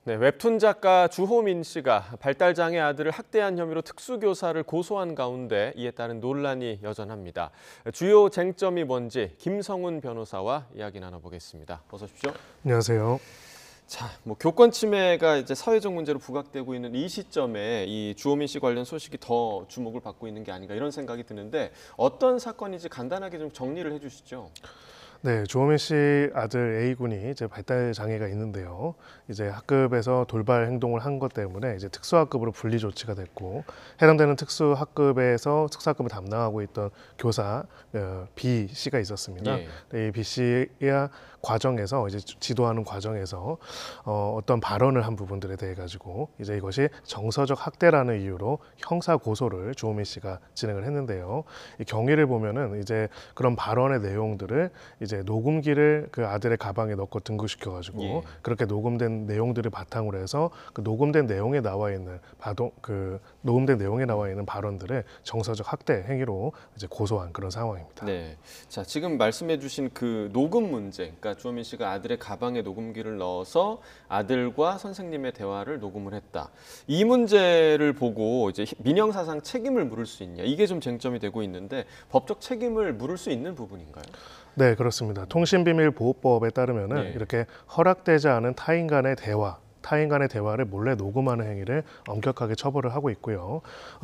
네, 웹툰 작가 주호민 씨가 발달장애 아들을 학대한 혐의로 특수교사를 고소한 가운데 이에 따른 논란이 여전합니다. 주요 쟁점이 뭔지 김성훈 변호사와 이야기 나눠보겠습니다. 어서 오십시오. 안녕하세요. 자, 교권 침해가 이제 사회적 문제로 부각되고 있는 이 시점에 이 주호민 씨 관련 소식이 더 주목을 받고 있는 게 아닌가 이런 생각이 드는데 어떤 사건인지 간단하게 좀 정리를 해주시죠. 네, 주호민 씨 아들 A군이 이제 발달 장애가 있는데요. 이제 학급에서 돌발 행동을 한 것 때문에 이제 특수학급으로 분리 조치가 됐고, 해당되는 특수학급에서 특수학급을 담당하고 있던 교사 B 씨가 있었습니다. 이 B 씨가 과정에서 이제 지도하는 과정에서 어떤 발언을 한 부분들에 대해 가지고 이제 이것이 정서적 학대라는 이유로 형사 고소를 주호민 씨가 진행을 했는데요. 이 경위를 보면은 이제 그런 발언의 내용들을 이제 녹음기를 그 아들의 가방에 넣고 등극시켜가지고 그렇게 녹음된 내용들을 바탕으로 해서 그 녹음된 내용에 나와 있는 녹음된 내용에 나와 있는 발언들을 정서적 학대 행위로 이제 고소한 그런 상황입니다. 네, 자 지금 말씀해주신 그 녹음 문제, 그러니까 주호민 씨가 아들의 가방에 녹음기를 넣어서 아들과 선생님의 대화를 녹음을 했다. 이 문제를 보고 이제 민형사상 책임을 물을 수 있냐, 이게 좀 쟁점이 되고 있는데 법적 책임을 물을 수 있는 부분인가요? 네, 그렇습니다. 통신비밀보호법에 따르면은 이렇게 허락되지 않은 타인 간의 대화를 몰래 녹음하는 행위를 엄격하게 처벌을 하고 있고요.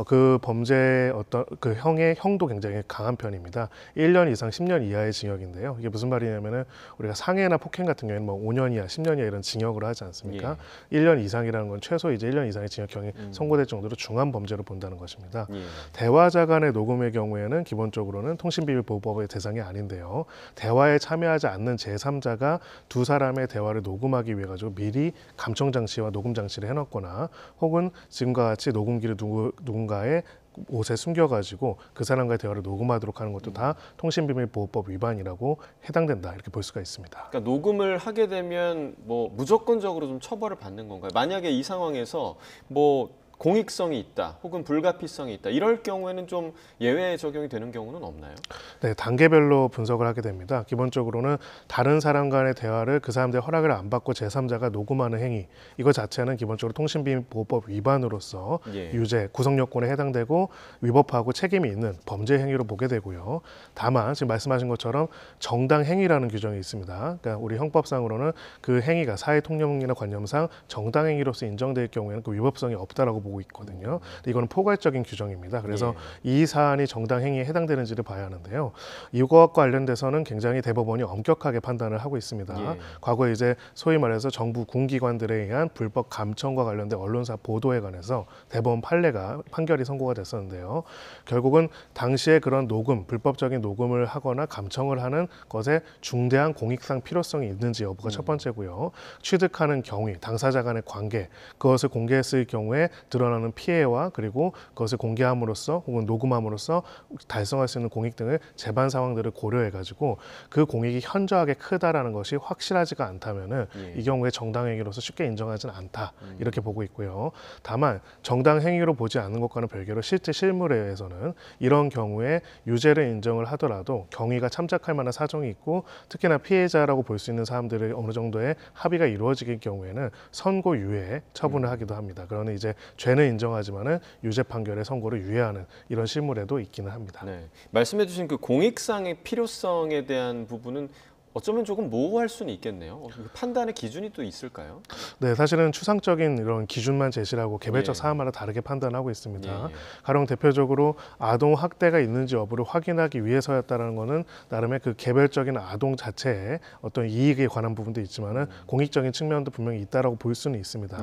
그 범죄의 어떤 그 형도 굉장히 강한 편입니다. 1년 이상 10년 이하의 징역인데요. 이게 무슨 말이냐면은 우리가 상해나 폭행 같은 경우에는 5년 이하, 10년 이하 이런 징역으로 하지 않습니까? 1년 이상이라는 건 최소 이제 1년 이상의 징역형이 선고될 정도로 중한 범죄로 본다는 것입니다. 대화자 간의 녹음의 경우에는 기본적으로는 통신비밀보호법의 대상이 아닌데요. 대화에 참여하지 않는 제3자가 두 사람의 대화를 녹음하기 위해 가지고 미리 감청 장치와 녹음 장치를 해놨거나 혹은 지금과 같이 녹음기를 누군가의 옷에 숨겨가지고 그 사람과의 대화를 녹음하도록 하는 것도 다 통신비밀보호법 위반이라고 해당된다 이렇게 볼 수가 있습니다. 그러니까 녹음을 하게 되면 무조건적으로 좀 처벌을 받는 건가요? 만약에 이 상황에서 공익성이 있다 혹은 불가피성이 있다 이럴 경우에는 좀 예외 적용이 되는 경우는 없나요? 네, 단계별로 분석을 하게 됩니다. 기본적으로는 다른 사람 간의 대화를 그 사람들의 허락을 안 받고 제3자가 녹음하는 행위, 이거 자체는 기본적으로 통신비밀보호법 위반으로서 유죄, 구성요건에 해당되고 위법하고 책임이 있는 범죄 행위로 보게 되고요. 다만 지금 말씀하신 것처럼 정당 행위라는 규정이 있습니다. 그러니까 우리 형법상으로는 그 행위가 사회통념이나 관념상 정당 행위로서 인정될 경우에는 그 위법성이 없다라고 보고 있거든요. 이거는 포괄적인 규정입니다. 그래서 이 사안이 정당 행위에 해당되는지를 봐야 하는데요. 이것과 관련돼서는 굉장히 대법원이 엄격하게 판단을 하고 있습니다. 과거에 이제 소위 말해서 정부 군기관들에 의한 불법 감청과 관련된 언론사 보도에 관해서 대법원 판결이 선고가 됐었는데요. 결국은 당시에 그런 불법적인 녹음을 하거나 감청을 하는 것에 중대한 공익상 필요성이 있는지 여부가 첫 번째고요. 취득하는 경위, 당사자 간의 관계, 그것을 공개했을 경우에 드러나는 피해와 그리고 그것을 공개함으로써 혹은 녹음함으로써 달성할 수 있는 공익 등을 재반 상황들을 고려해가지고 그 공익이 현저하게 크다라는 것이 확실하지가 않다면은 이 경우에 정당 행위로서 쉽게 인정하지는 않다 이렇게 보고 있고요. 다만 정당 행위로 보지 않는 것과는 별개로 실제 실무에서는 이런 경우에 유죄를 인정을 하더라도 경위가 참작할 만한 사정이 있고 특히나 피해자라고 볼 수 있는 사람들의 어느 정도의 합의가 이루어질 경우에는 선고유예 처분을 하기도 합니다. 그러나 이제 죄는 인정하지만은 유죄 판결의 선고를 유예하는 이런 실물에도 있기는 합니다. 네, 말씀해주신 그 공익상의 필요성에 대한 부분은 어쩌면 조금 모호할 수는 있겠네요. 판단의 기준이 또 있을까요? 네, 사실은 추상적인 이런 기준만 제시를 하고 개별적 사안마다 다르게 판단하고 있습니다. 가령 대표적으로 아동 학대가 있는지 여부를 확인하기 위해서였다는 것은 나름의 그 개별적인 아동 자체의 어떤 이익에 관한 부분도 있지만은 공익적인 측면도 분명히 있다라고 볼 수는 있습니다.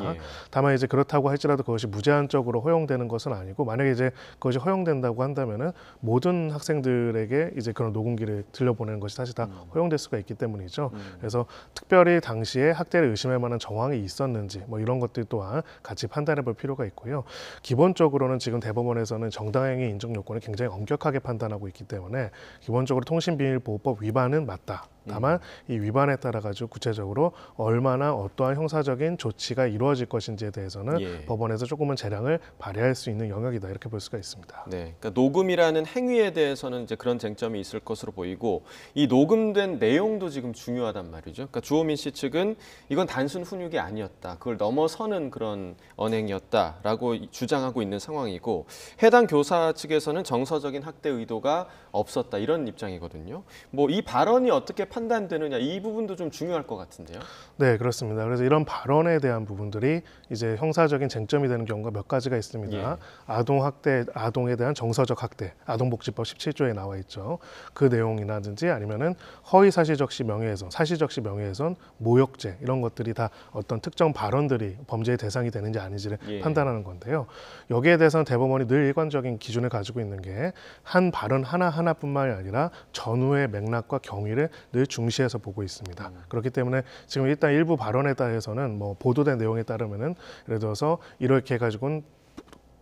다만 이제 그렇다고 할지라도 그것이 무제한적으로 허용되는 것은 아니고 만약에 이제 그것이 허용된다고 한다면은 모든 학생들에게 이제 그런 녹음기를 들려보내는 것이 사실 다 허용될 수가 있기 때문이죠. 그래서 특별히 당시에 학대를 의심할 만한 정황이 있었는지 이런 것들 또한 같이 판단해 볼 필요가 있고요. 기본적으로는 지금 대법원에서는 정당행위 인정 요건을 굉장히 엄격하게 판단하고 있기 때문에 기본적으로 통신비밀보호법 위반은 맞다. 다만 이 위반에 따라 가지고 구체적으로 얼마나 어떠한 형사적인 조치가 이루어질 것인지에 대해서는 예. 법원에서 조금은 재량을 발휘할 수 있는 영역이다 이렇게 볼 수가 있습니다. 네, 그러니까 녹음이라는 행위에 대해서는 이제 그런 쟁점이 있을 것으로 보이고 이 녹음된 내용도 지금 중요하단 말이죠. 그러니까 주호민 씨 측은 이건 단순 훈육이 아니었다, 그걸 넘어서는 그런 언행이었다라고 주장하고 있는 상황이고 해당 교사 측에서는 정서적인 학대 의도가 없었다 이런 입장이거든요. 뭐 이 발언이 어떻게 판단되느냐 이 부분도 좀 중요할 것 같은데요. 네, 그렇습니다. 그래서 이런 발언에 대한 부분들이 이제 형사적인 쟁점이 되는 경우가 몇 가지가 있습니다. 예. 아동 학대, 아동에 대한 정서적 학대, 아동복지법 17조에 나와 있죠. 그 내용이라든지 아니면은 허위사실적시 명예훼손, 사실적시 명예훼손, 모욕죄 이런 것들이 다 어떤 특정 발언들이 범죄의 대상이 되는지 아닌지를 예. 판단하는 건데요. 여기에 대해서는 대법원이 늘 일관적인 기준을 가지고 있는 게 한 발언 하나하나뿐만이 아니라 전후의 맥락과 경위를 늘 중시해서 보고 있습니다. 그렇기 때문에 지금 일단 일부 발언에 따라서는 뭐 보도된 내용에 따르면은 예를 들어서 이렇게 해가지고는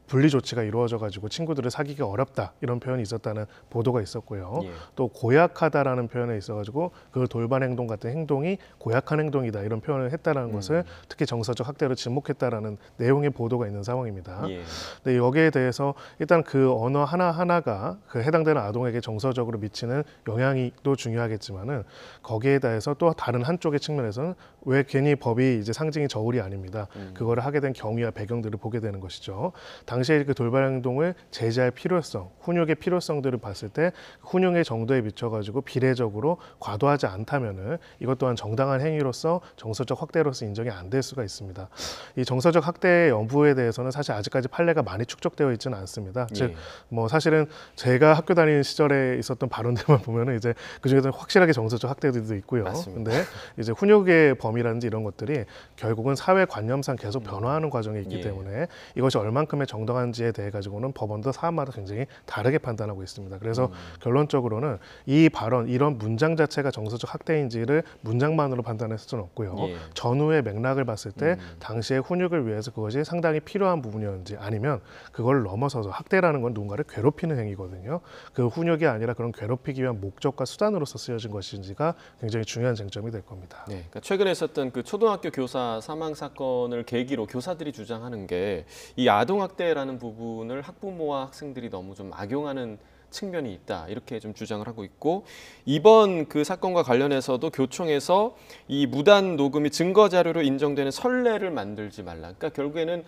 분리 조치가 이루어져 가지고 친구들을 사귀기 어렵다 이런 표현이 있었다는 보도가 있었고요. 예. 또 고약하다라는 표현이 있어 가지고 그 돌발 행동 같은 행동이 고약한 행동이다 이런 표현을 했다라는 것을 특히 정서적 학대로 지목했다라는 내용의 보도가 있는 상황입니다. 예. 근데 여기에 대해서 일단 그 언어 하나하나가 그 해당되는 아동에게 정서적으로 미치는 영향도 중요하겠지만은 거기에 대해서 또 다른 한쪽의 측면에서는 왜 괜히 법이 이제 상징이 저울이 아닙니다. 그거를 하게 된 경위와 배경들을 보게 되는 것이죠. 당시에 그 돌발 행동을 제재할 필요성, 훈육의 필요성들을 봤을 때 훈육의 정도에 미쳐가지고 비례적으로 과도하지 않다면은 이것 또한 정당한 행위로서 정서적 확대로서 인정이 안 될 수가 있습니다. 이 정서적 학대 여부에 대해서는 사실 아직까지 판례가 많이 축적되어 있지는 않습니다. 즉, 뭐 사실은 제가 학교 다니는 시절에 있었던 발언들만 보면은 이제 그 중에서 확실하게 정서적 학대들도 있고요. 맞습니다. 근데 이제 훈육의 범위라든지 이런 것들이 결국은 사회 관념상 계속 변화하는 과정에 있기 예. 때문에 이것이 얼만큼의 정당한지에 대해 가지고는 법원도 사안마다 굉장히 다르게 판단하고 있습니다. 그래서 결론적으로는 이 발언, 이런 문장 자체가 정서적 학대인지를 문장만으로 판단할 수는 없고요. 예. 전후의 맥락을 봤을 때 당시의 훈육을 위해서 그것이 상당히 필요한 부분이었는지 아니면 그걸 넘어서서 학대라는 건 누군가를 괴롭히는 행위거든요. 그 훈육이 아니라 그런 괴롭히기 위한 목적과 수단으로서 쓰여진 것인지가 굉장히 중요한 쟁점이 될 겁니다. 네, 그러니까 최근에 있었던 그 초등학교 교사 사망 사건을 계기로 교사들이 주장하는 게 이 아동학대라는 부분을 학부모와 학생들이 너무 좀 악용하는 측면이 있다 이렇게 좀 주장을 하고 있고 이번 그 사건과 관련해서도 교총에서 이 무단 녹음이 증거 자료로 인정되는 선례를 만들지 말라. 그러니까 결국에는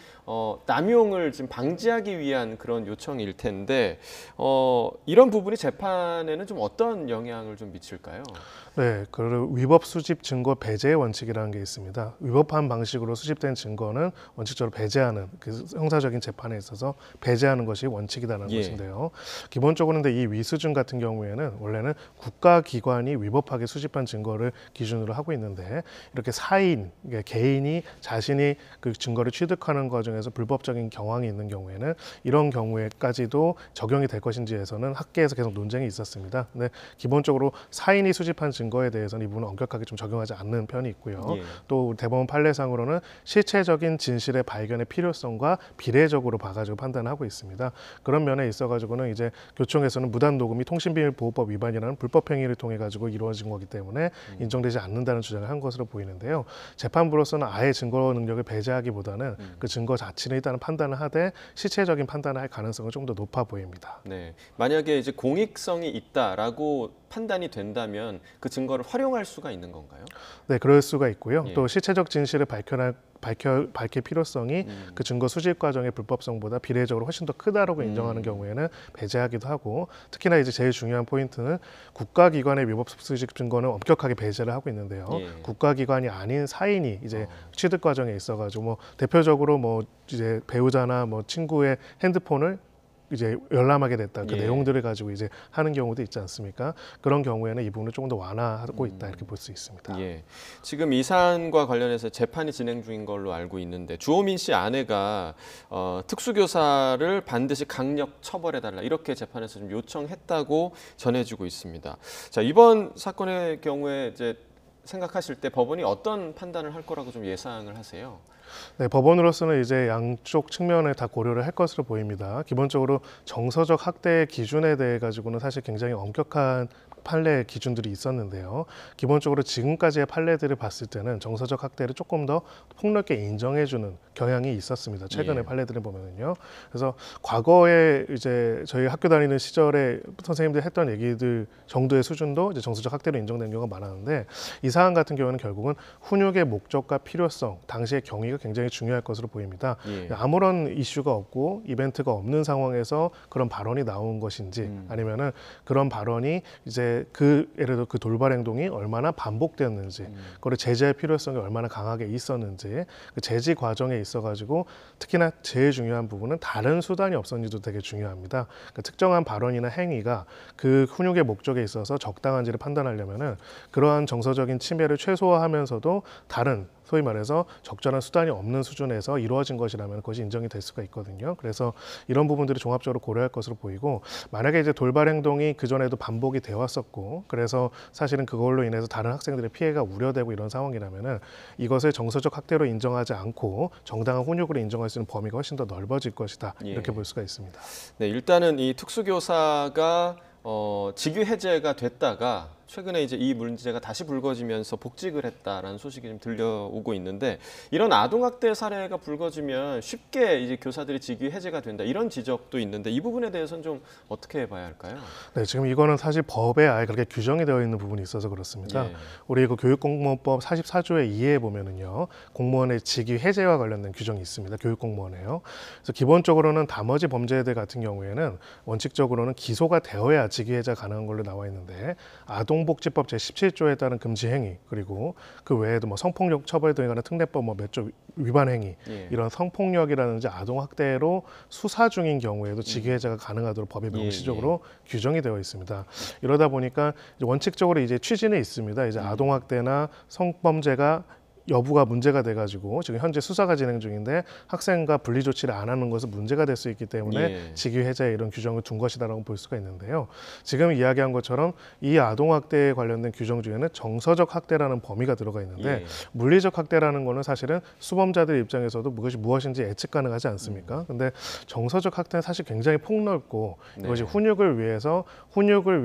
남용을 지금 방지하기 위한 그런 요청일 텐데 이런 부분이 재판에는 좀 어떤 영향을 좀 미칠까요? 네, 그 위법 수집 증거 배제의 원칙이라는 게 있습니다. 위법한 방식으로 수집된 증거는 원칙적으로 배제하는 그 형사적인 재판에 있어서 배제하는 것이 원칙이라는 예. 것인데요. 기본적으로 근데 이 위수증 같은 경우에는 원래는 국가기관이 위법하게 수집한 증거를 기준으로 하고 있는데 이렇게 사인, 개인이 자신이 그 증거를 취득하는 과정에서 불법적인 경황이 있는 경우에는 이런 경우에까지도 적용이 될 것인지에서는 학계에서 계속 논쟁이 있었습니다. 근데 기본적으로 사인이 수집한 증거에 대해서는 이 부분은 엄격하게 좀 적용하지 않는 편이 있고요. 예. 또 대법원 판례상으로는 실체적인 진실의 발견의 필요성과 비례적으로 봐가지고 판단하고 있습니다. 그런 면에 있어가지고는 이제 교총에서는 무단 녹음이 통신비밀보호법 위반이라는 불법 행위를 통해 가지고 이루어진 거기 때문에 인정되지 않는다는 주장을 한 것으로 보이는데요. 재판부로서는 아예 증거 능력을 배제하기보다는 그 증거 자체를 일단은 판단을 하되 실체적인 판단을 할 가능성은 좀 더 높아 보입니다. 네, 만약에 이제 공익성이 있다라고 판단이 된다면 그 증거를 활용할 수가 있는 건가요? 네, 그럴 수가 있고요. 예. 또 실체적 진실을 밝힐 필요성이 그 증거 수집 과정의 불법성보다 비례적으로 훨씬 더 크다라고 인정하는 경우에는 배제하기도 하고 특히나 이제 제일 중요한 포인트는 국가기관의 위법 수집 증거는 엄격하게 배제를 하고 있는데요. 예. 국가기관이 아닌 사인이 이제 취득 과정에 있어가지고 뭐 대표적으로 뭐 이제 배우자나 뭐 친구의 핸드폰을 이제 열람하게 됐다. 그 예. 내용들을 가지고 이제 하는 경우도 있지 않습니까? 그런 경우에는 이 부분을 조금 더 완화하고 있다 이렇게 볼 수 있습니다. 예. 지금 이 사안과 관련해서 재판이 진행 중인 걸로 알고 있는데 주호민 씨 아내가 특수교사를 반드시 강력 처벌해달라 이렇게 재판에서 좀 요청했다고 전해지고 있습니다. 자, 이번 사건의 경우에 이제 생각하실 때 법원이 어떤 판단을 할 거라고 좀 예상을 하세요? 네, 법원으로서는 이제 양쪽 측면을 다 고려를 할 것으로 보입니다. 기본적으로 정서적 학대의 기준에 대해 가지고는 사실 굉장히 엄격한 판례 기준들이 있었는데요. 기본적으로 지금까지의 판례들을 봤을 때는 정서적 학대를 조금 더 폭넓게 인정해주는 경향이 있었습니다. 최근의 판례들을 보면은요. 그래서 과거에 이제 저희 학교 다니는 시절에 선생님들 했던 얘기들 정도의 수준도 이제 정서적 학대로 인정된 경우가 많았는데 이 사안 같은 경우는 결국은 훈육의 목적과 필요성, 당시의 경위가 굉장히 중요할 것으로 보입니다. 아무런 이슈가 없고 이벤트가 없는 상황에서 그런 발언이 나온 것인지 아니면은 그런 발언이 이제 예를 들어 그 돌발 행동이 얼마나 반복되었는지 그걸 제재할 필요성이 얼마나 강하게 있었는지 그 제지 과정에 있어가지고 특히나 제일 중요한 부분은 다른 수단이 없었는지도 되게 중요합니다. 그러니까 특정한 발언이나 행위가 그 훈육의 목적에 있어서 적당한지를 판단하려면은 그러한 정서적인 침해를 최소화하면서도 다른 소위 말해서 적절한 수단이 없는 수준에서 이루어진 것이라면 그것이 인정이 될 수가 있거든요. 그래서 이런 부분들을 종합적으로 고려할 것으로 보이고 만약에 이제 돌발 행동이 그전에도 반복이 되어 왔었고 그래서 사실은 그걸로 인해서 다른 학생들의 피해가 우려되고 이런 상황이라면은 이것을 정서적 학대로 인정하지 않고 정당한 훈육으로 인정할 수 있는 범위가 훨씬 더 넓어질 것이다. 이렇게 볼 수가 있습니다. 네, 일단은 이 특수교사가 직위 해제가 됐다가 최근에 이제 이 문제가 다시 불거지면서 복직을 했다라는 소식이 좀 들려오고 있는데 이런 아동학대 사례가 불거지면 쉽게 이제 교사들이 직위 해제가 된다 이런 지적도 있는데 이 부분에 대해서는 좀 어떻게 봐야 할까요? 네, 지금 이거는 사실 법에 아예 그렇게 규정이 되어 있는 부분이 있어서 그렇습니다. 우리 그 교육공무원법 44조의 2에 보면은요, 공무원의 직위 해제와 관련된 규정이 있습니다. 교육공무원에요. 그래서 기본적으로는 나머지 범죄들 같은 경우에는 원칙적으로는 기소가 되어야 직위 해제가 가능한 걸로 나와 있는데 아동복지법 제17조에 따른 금지 행위 그리고 그 외에도 뭐 성폭력 처벌 등에 관한 특례법 뭐 몇 조 위반 행위 이런 성폭력이라든지 아동학대로 수사 중인 경우에도 직위 해제가 가능하도록 법이 명시적으로 규정이 되어 있습니다. 이러다 보니까 이제 원칙적으로 이제 취지는 있습니다. 이제 아동학대나 성범죄가 여부가 문제가 돼가지고 지금 현재 수사가 진행 중인데 학생과 분리 조치를 안 하는 것은 문제가 될 수 있기 때문에 직위 해제 이런 규정을 둔 것이다라고 볼 수가 있는데요. 지금 이야기한 것처럼 이 아동학대에 관련된 규정 중에는 정서적 학대라는 범위가 들어가 있는데 물리적 학대라는 거는 사실은 수범자들 입장에서도 그것이 무엇인지 예측 가능하지 않습니까? 근데 정서적 학대는 사실 굉장히 폭넓고 이것이 훈육을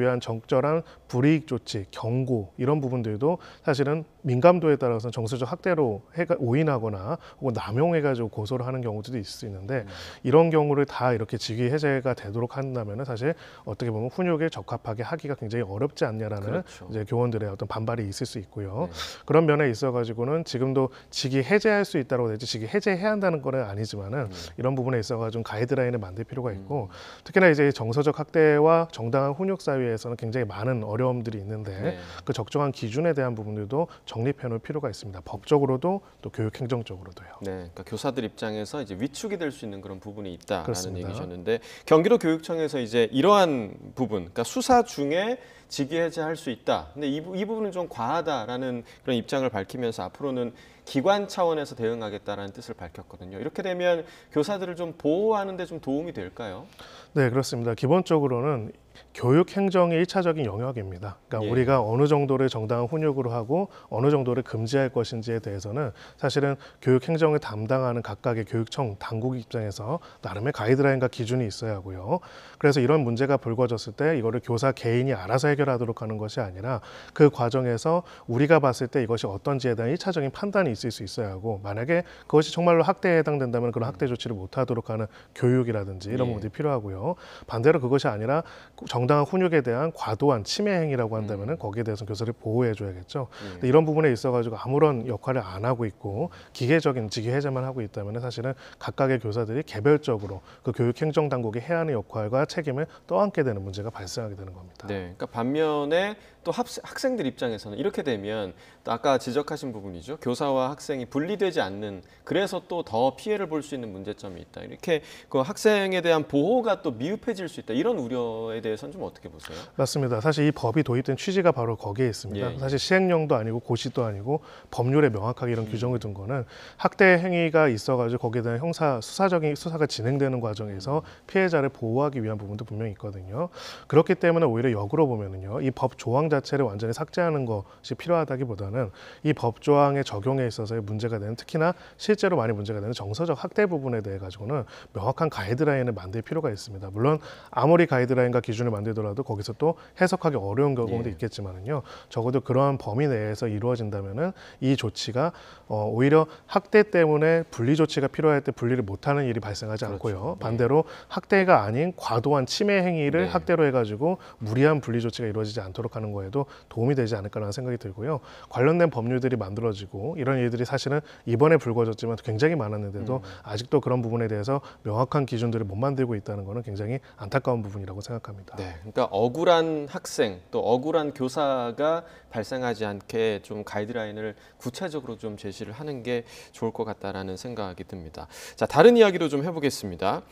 위한 적절한 불이익 조치, 경고 이런 부분들도 사실은 민감도에 따라서 정서적 학대로 오인하거나 혹은 남용해가지고 고소를 하는 경우들도 있을 수 있는데 이런 경우를 다 이렇게 직위 해제가 되도록 한다면 사실 어떻게 보면 훈육에 적합하게 하기가 굉장히 어렵지 않냐라는 이제 교원들의 어떤 반발이 있을 수 있고요. 그런 면에 있어가지고는 지금도 직위 해제할 수 있다고 되지 직위 해제해야 한다는 건 아니지만은 이런 부분에 있어가지고 가이드라인을 만들 필요가 있고 특히나 이제 정서적 학대와 정당한 훈육 사회에서는 굉장히 많은 어려움들이 있는데 그 적정한 기준에 대한 부분들도 정립해 놓을 필요가 있습니다. 법적으로도 또 교육 행정적으로도요. 네, 그러니까 교사들 입장에서 이제 위축이 될 수 있는 그런 부분이 있다라는 그렇습니다. 얘기셨는데 경기도 교육청에서 이제 이러한 부분, 그러니까 수사 중에 직위 해제할 수 있다. 근데 이 부분은 좀 과하다라는 그런 입장을 밝히면서 앞으로는 기관 차원에서 대응하겠다라는 뜻을 밝혔거든요. 이렇게 되면 교사들을 좀 보호하는 데 좀 도움이 될까요? 네, 그렇습니다. 기본적으로는 교육 행정의 1차적인 영역입니다. 그러니까 우리가 어느 정도를 정당한 훈육으로 하고 어느 정도를 금지할 것인지에 대해서는 사실은 교육 행정을 담당하는 각각의 교육청 당국 입장에서 나름의 가이드라인과 기준이 있어야 하고요. 그래서 이런 문제가 불거졌을 때 이거를 교사 개인이 알아서 해결하도록 하는 것이 아니라 그 과정에서 우리가 봤을 때 이것이 어떤지에 대한 1차적인 판단이 있을 수 있어야 하고 만약에 그것이 정말로 학대에 해당된다면 그런 학대 조치를 못하도록 하는 교육이라든지 이런 부분들이 필요하고요. 반대로 그것이 아니라 정당한 훈육에 대한 과도한 침해 행위라고 한다면은 거기에 대해서 교사를 보호해줘야겠죠. 근데 이런 부분에 있어가지고 아무런 역할을 안 하고 있고 기계적인 직위 해제만 하고 있다면은 사실은 각각의 교사들이 개별적으로 그 교육 행정 당국이 해야 하는 역할과 책임을 떠안게 되는 문제가 발생하게 되는 겁니다. 네, 그러니까 반면에 또 학생들 입장에서는 이렇게 되면 또 아까 지적하신 부분이죠. 교사와 학생이 분리되지 않는 그래서 또 더 피해를 볼 수 있는 문제점이 있다. 이렇게 그 학생에 대한 보호가 또 미흡해질 수 있다. 이런 우려에 대해서는 좀 어떻게 보세요? 맞습니다. 사실 이 법이 도입된 취지가 바로 거기에 있습니다. 사실 시행령도 아니고 고시도 아니고 법률에 명확하게 이런 규정을 둔 거는 학대 행위가 있어가지고 거기에 대한 형사 수사적인 수사가 진행되는 과정에서 피해자를 보호하기 위한 부분도 분명히 있거든요. 그렇기 때문에 오히려 역으로 보면은요. 있다면요, 이 법 조항 자체를 완전히 삭제하는 것이 필요하다기보다는 이 법 조항의 적용에 있어서의 문제가 되는, 특히나 실제로 많이 문제가 되는 정서적 학대 부분에 대해 가지고는 명확한 가이드라인을 만들 필요가 있습니다. 물론 아무리 가이드라인과 기준을 만들더라도 거기서 또 해석하기 어려운 경우도 있겠지만은요, 적어도 그러한 범위 내에서 이루어진다면은 이 조치가 오히려 학대 때문에 분리 조치가 필요할 때 분리를 못하는 일이 발생하지 않고요. 반대로 학대가 아닌 과도한 침해 행위를 학대로 해가지고 무리한 분리 조치가 이루어지지 않도록 하는 거에도 도움이 되지 않을까라는 생각이 들고요. 관련된 법률들이 만들어지고 이런 일들이 사실은 이번에 불거졌지만 굉장히 많았는데도 아직도 그런 부분에 대해서 명확한 기준들을 못 만들고 있다는 것은 굉장히 안타까운 부분이라고 생각합니다. 네, 그러니까 억울한 학생 또 억울한 교사가 발생하지 않게 좀 가이드라인을 구체적으로 좀 제시를 하는 게 좋을 것 같다라는 생각이 듭니다. 자, 다른 이야기로 좀 해보겠습니다.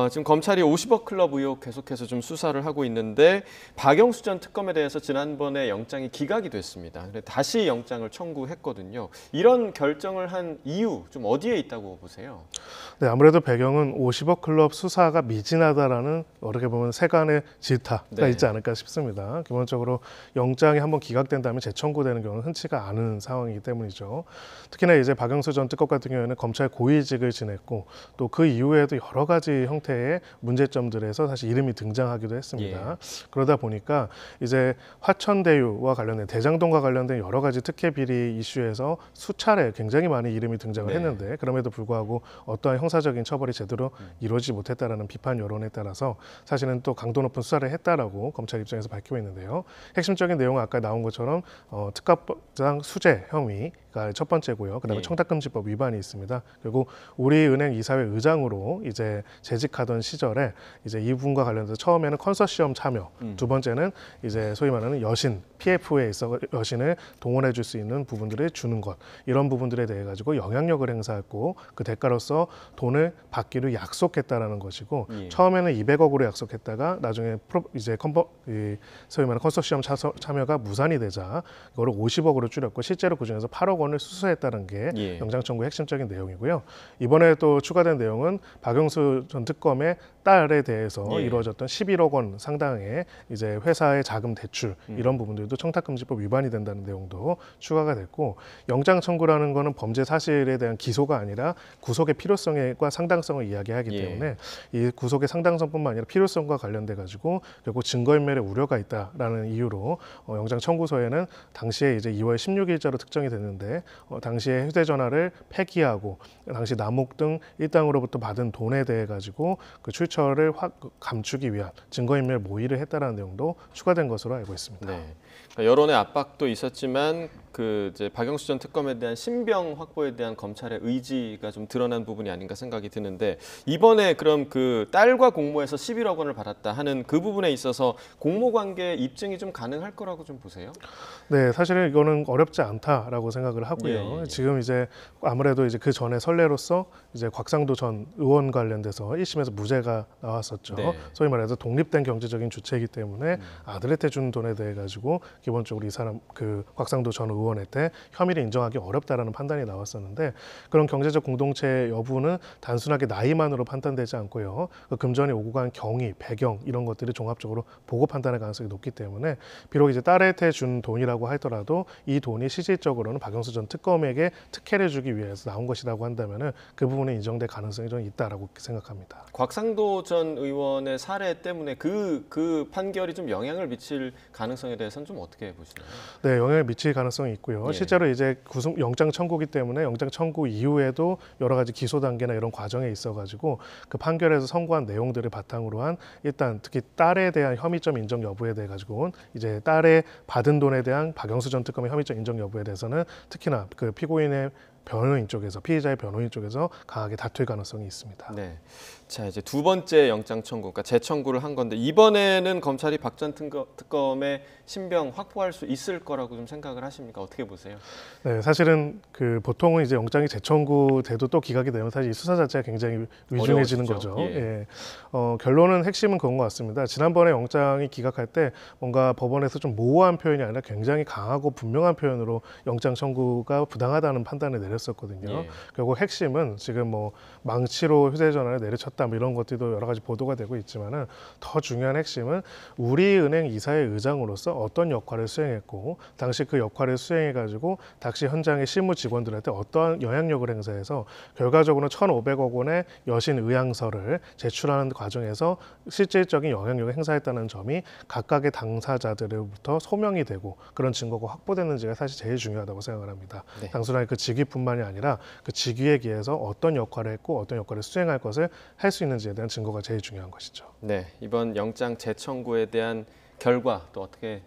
지금 검찰이 50억 클럽 의혹 계속해서 좀 수사를 하고 있는데 박영수 전 특검에 대해서 지난번에 영장이 기각이 됐습니다. 다시 영장을 청구했거든요. 이런 결정을 한 이유 좀 어디에 있다고 보세요? 네, 아무래도 배경은 50억 클럽 수사가 미진하다라는 어떻게 보면 세간의 질타가 있지 않을까 싶습니다. 기본적으로 영장이 한번 기각된다면 재청구되는 경우는 흔치가 않은 상황이기 때문이죠. 특히나 이제 박영수 전 특검 같은 경우에는 검찰 고위직을 지냈고 또 그 이후에도 여러 가지 형태의 문제점들에서 사실 이름이 등장하기도 했습니다. 그러다 보니까 이제 화천대유와 관련된 대장동과 관련된 여러 가지 특혜 비리 이슈에서 수차례 굉장히 많은 이름이 등장을 했는데 그럼에도 불구하고 어떠한 형사적인 처벌이 제대로 이루어지지 못했다라는 비판 여론에 따라서 사실은 또 강도 높은 수사를 했다라고 검찰 입장에서 밝히고 있는데요. 핵심적인 내용은 아까 나온 것처럼 특가상 수재 혐의가 첫 번째고요. 그다음에 청탁금지법 위반이 있습니다. 그리고 우리은행 이사회 의장으로 이제 재직하던 시절에 이제 이분과 관련해서 처음에는 컨소시엄 참여, 두 번째는 이제 소위 말하는 여신 PF에 있어 여신을 동원해 줄 수 있는 부분들을 주는 것, 이런 부분들에 대해 가지고 영향력을 행사했고 그 대가로서 돈을 받기로 약속했다라는 것이고 처음에는 200억으로 약속했다가 나중에 이제 소위 말하는 컨소시엄 참여가 무산이 되자 이거를 50억으로 줄였고 실제로 그중에서 8억 원을 수수했다는 게 영장 청구의 핵심적인 내용이고요. 이번에 또 추가된 내용은 박영수 전 특검의 딸에 대해서 이루어졌던 11억 원 상당의 이제 회사의 자금 대출 이런 부분들도 청탁금지법 위반이 된다는 내용도 추가가 됐고, 영장 청구라는 거는 범죄 사실에 대한 기소가 아니라 구속의 필요성과 상당성을 이야기하기 때문에 이 구속의 상당성뿐만 아니라 필요성과 관련돼 가지고 결국 증거인멸의 우려가 있다라는 이유로 영장 청구서에는 당시에 이제 2월 16일자로 특정이 됐는데 당시에 휴대전화를 폐기하고 당시 남욱 등 일당으로부터 받은 돈에 대해 가지고 그 출처를 감추기 위한 증거인멸 모의를 했다라는 내용도 추가된 것으로 알고 있습니다. 네. 그러니까 여론의 압박도 있었지만 그 이제 박영수 전 특검에 대한 신병 확보에 대한 검찰의 의지가 좀 드러난 부분이 아닌가 생각이 드는데 이번에 그럼 그 딸과 공모해서 11억 원을 받았다 하는 그 부분에 있어서 공모관계 입증이 좀 가능할 거라고 좀 보세요? 네, 사실은 이거는 어렵지 않다라고 생각을 하고요. 지금 이제 아무래도 이제 그 전에 선례로서 이제 곽상도 전 의원 관련돼서 1심에서 무죄가 나왔었죠. 소위 말해서 독립된 경제적인 주체이기 때문에 아들한테 준 돈에 대해 가지고 기본적으로 이 사람 그 곽상도 전 의원한테 혐의를 인정하기 어렵다라는 판단이 나왔었는데 그런 경제적 공동체 여부는 단순하게 나이만으로 판단되지 않고요. 그 금전이 오고 간 경위, 배경 이런 것들이 종합적으로 보고 판단할 가능성이 높기 때문에 비록 이제 딸한테 준 돈이라고 하더라도 이 돈이 실질적으로는 박영수 전 특검에게 특혜를 주기 위해서 나온 것이라고 한다면은 그 부분에 인정될 가능성이 좀 있다라고 생각합니다. 곽상도 전 의원의 사례 때문에 그 판결이 좀 영향을 미칠 가능성에 대해서는 좀 어떻게 보시나요? 네, 영향을 미칠 가능성이 있고요. 실제로 이제 영장 청구기 때문에 영장 청구 이후에도 여러 가지 기소 단계나 이런 과정에 있어가지고 그 판결에서 선고한 내용들을 바탕으로 한 일단 특히 딸에 대한 혐의점 인정 여부에 대해 가지고는 이제 딸의 받은 돈에 대한 박영수 전 특검의 혐의점 인정 여부에 대해서는 특히나 그 피고인의 변호인 쪽에서 피의자의 변호인 쪽에서 강하게 다툴 가능성이 있습니다. 네. 자, 이제 두 번째 영장 청구, 그러니까 재청구를 한 건데 이번에는 검찰이 박 전 특검의 신병 확보할 수 있을 거라고 좀 생각을 하십니까? 어떻게 보세요? 네, 사실은 그 보통은 이제 영장이 재청구돼도 또 기각이 되면 사실 이 수사 자체가 굉장히 위중해지는 어려워지죠. 거죠. 결론은 핵심은 그런 것 같습니다. 지난번에 영장이 기각할 때 뭔가 법원에서 좀 모호한 표현이 아니라 굉장히 강하고 분명한 표현으로 영장 청구가 부당하다는 판단을 내렸었거든요. 예. 결국 핵심은 지금 뭐 망치로 휴대전화를 내려쳤다 뭐 이런 것들도 여러 가지 보도가 되고 있지만은 더 중요한 핵심은 우리은행 이사의 의장으로서 어떤 역할을 수행했고 당시 그 역할을 수행해가지고 당시 현장의 실무 직원들한테 어떠한 영향력을 행사해서 결과적으로는 1,500억 원의 여신 의향서를 제출하는 과정에서 실질적인 영향력을 행사했다는 점이 각각의 당사자들로부터 소명이 되고 그런 증거가 확보됐는지가 사실 제일 중요하다고 생각을 합니다. 네. 단순하게 그 직위뿐만이 아니라 그 직위에 기해서 어떤 역할을 했고 어떤 역할을 수행할 것을 할 수 있는지에 대한 증거가 제일 중요한 것이죠. 네, 이번 영장 재청구에 대한 결과 또 어떻게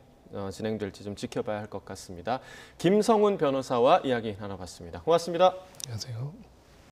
진행될지 좀 지켜봐야 할 것 같습니다. 김성훈 변호사와 이야기 나눠봤습니다. 고맙습니다. 안녕하세요.